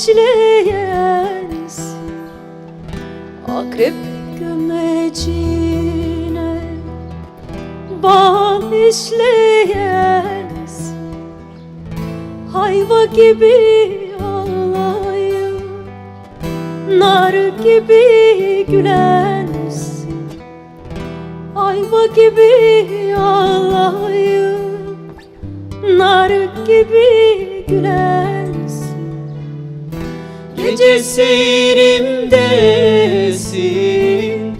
işleyensin, akrep gömecine bal işleyensin. Hayva gibi ağlayıp nar gibi gülensin. Ayva gibi ağlayıp nar gibi gülensin. Gece seyrimdesin,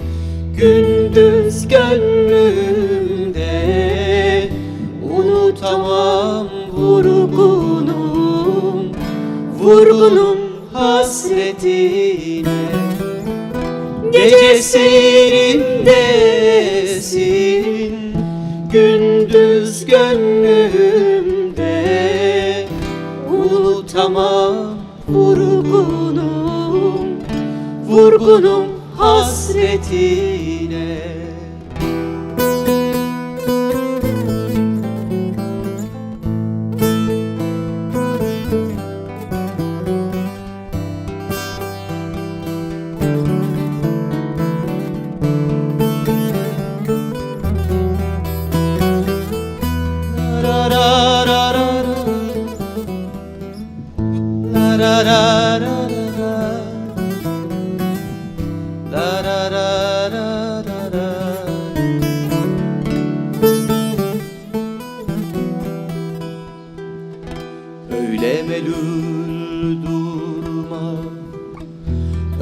gündüz gönlümde. Unutamam vurgunum, vurgunum hasretine. Gece seyrimdesin, gündüz gönlümde. Unutamam vurgunum, vurgunum hasretine. Öyle melul durma,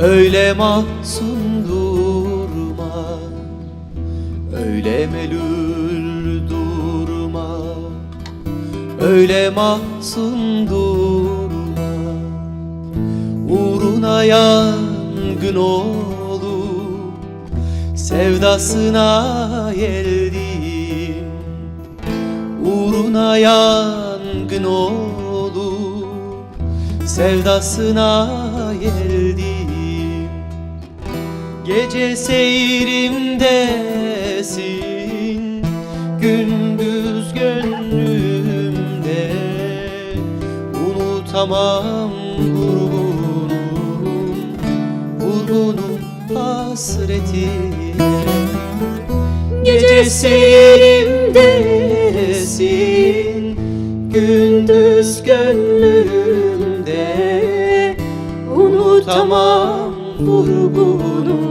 öyle mahzun durma. Öyle melul durma, öyle mahzun durma. Uğruna yangın olup sevdasına geldim. Uğruna yangın olup sevdasına geldim. Gece seyrimdesin, gündüz gönlümde. Unutamam vurgunum, vurgunum hasretine. Gece seyrimdesin, gündüz gönlümde. Unutamam vurgunum,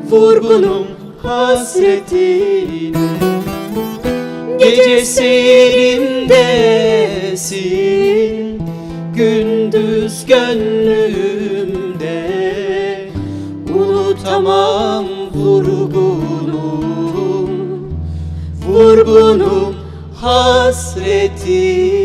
vurgunum hasretine. Gece seyrimdesin, gündüz gönlümde. Unutamam vurgunum, vurgunum hasretine.